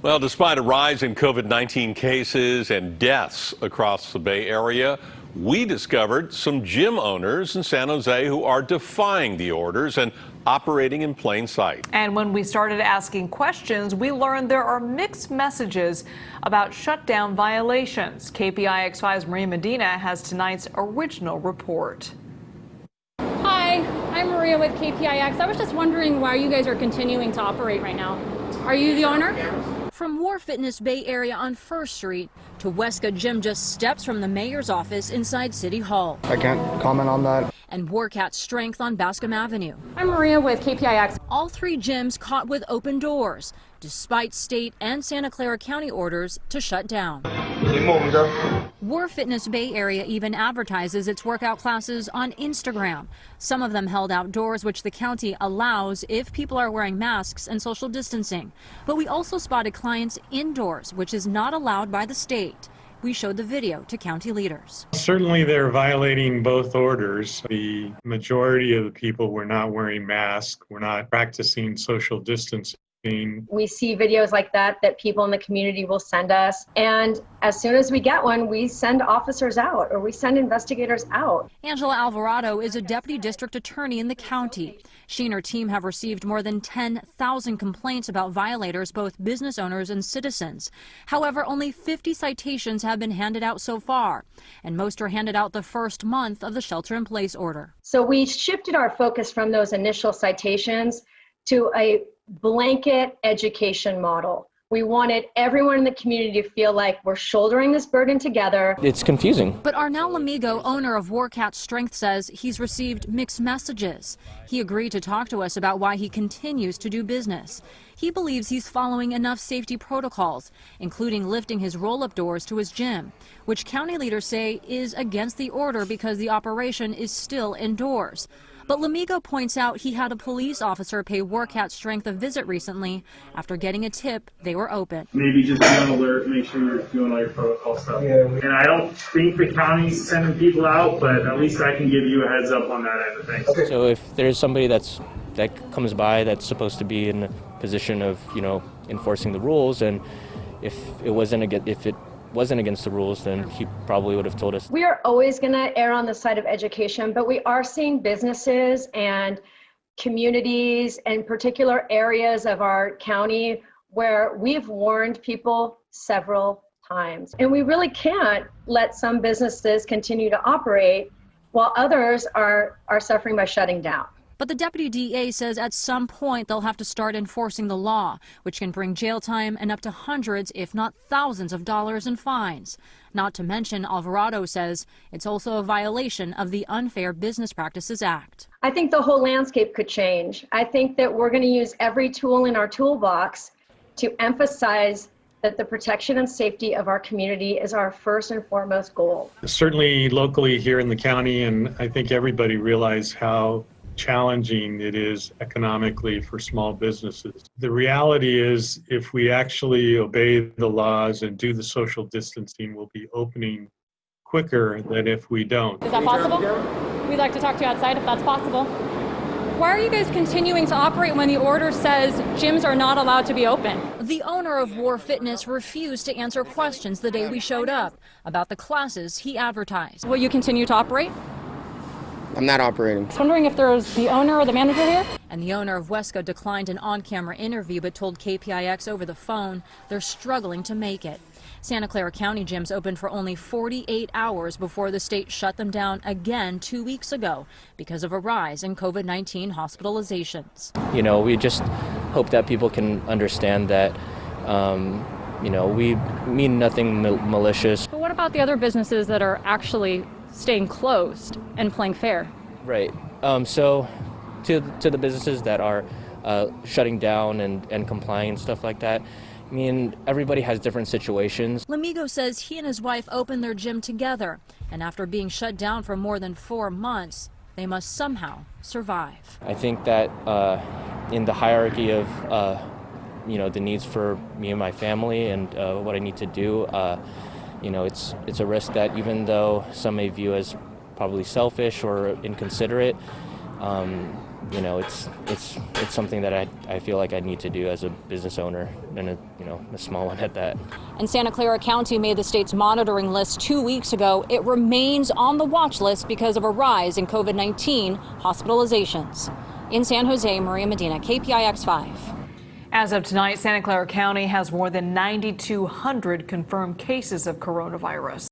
Well, despite a rise in COVID-19 cases and deaths across the Bay Area, we discovered some gym owners in San Jose who are defying the orders and operating in plain sight. And when we started asking questions, we learned there are mixed messages about shutdown violations. KPIX 5's Maria Medina has tonight's original report. Hi, I'm Maria with KPIX. I was just wondering why you guys are continuing to operate right now. Are you the owner? From War Fitness Bay Area on 1st Street to Weska Gym just steps from the mayor's office inside City Hall. I can't comment on that. And Warcat Strength on Bascom Avenue. I'm Maria with KPIX. All three gyms caught with open doors, despite state and Santa Clara County orders to shut down. War Fitness Bay Area even advertises its workout classes on Instagram. Some of them held outdoors, which the county allows if people are wearing masks and social distancing. But we also spotted clients indoors, which is not allowed by the state. We showed the video to county leaders. Certainly they're violating both orders. The majority of the people were not wearing masks, were not practicing social distancing. We see videos like that people in the community will send us, and as soon as we get one, we send officers out or we send investigators out. Angela Alvarado is a deputy district attorney in the county. She and her team have received more than 10,000 complaints about violators, both business owners and citizens. However, only 50 citations have been handed out so far, and most are handed out the first month of the shelter-in-place order. So we shifted our focus from those initial citations to a blanket education model. We wanted everyone in the community to feel like we're shouldering this burden together. It's confusing. But Arnel Lamigo, owner of Warcat Strength, says he's received mixed messages. He agreed to talk to us about why he continues to do business. He believes he's following enough safety protocols, including lifting his roll-up doors to his gym, which county leaders say is against the order because the operation is still indoors. But Lamigo points out he had a police officer pay Warcat Strength a visit recently after getting a tip they were open. Maybe just be on alert, make sure you're doing all your protocol stuff. Yeah. And I don't think the county's sending people out, but at least I can give you a heads up on that end of things. Okay. So if there's somebody that comes by that's supposed to be in a position of, enforcing the rules, and if it wasn't against the rules, then he probably would have told us. We are always going to err on the side of education, but we are seeing businesses and communities and particular areas of our county where we've warned people several times. And we really can't let some businesses continue to operate while others are suffering by shutting down. But the deputy DA says at some point they'll have to start enforcing the law, which can bring jail time and up to hundreds, if not thousands of dollars in fines. Not to mention, Alvarado says it's also a violation of the Unfair Business Practices Act. I think the whole landscape could change. I think that we're going to use every tool in our toolbox to emphasize that the protection and safety of our community is our first and foremost goal. Certainly locally here in the county, and I think everybody realizes how challenging it is economically for small businesses. The reality is, if we actually obey the laws and do the social distancing, we'll be opening quicker than if we don't. Is that possible? We'd like to talk to you outside if that's possible. Why are you guys continuing to operate when the order says gyms are not allowed to be open? The owner of War Fitness refused to answer questions the day we showed up about the classes he advertised. Will you continue to operate? I'm not operating. I was wondering if there's the owner or the manager here? And the owner of Weska declined an on-camera interview but told KPIX over the phone they're struggling to make it. Santa Clara County gyms opened for only 48 hours before the state shut them down again 2 weeks ago because of a rise in COVID-19 hospitalizations. We just hope that people can understand that, we mean nothing malicious. But what about the other businesses that are actually staying closed and playing fair? Right. So to the businesses that are shutting down and complying and stuff like that, everybody has different situations. Lamigo says he and his wife opened their gym together, and after being shut down for more than 4 months, they must somehow survive. I think that in the hierarchy of the needs for me and my family and what I need to do, it's a risk that, even though some may view as probably selfish or inconsiderate, you know, it's something that I feel like I need to do as a business owner, and a small one at that. And Santa Clara County made the state's monitoring list 2 weeks ago. It remains on the watch list because of a rise in COVID-19 hospitalizations. In San Jose, Maria Medina, KPIX 5. As of tonight, Santa Clara County has more than 9,200 confirmed cases of coronavirus.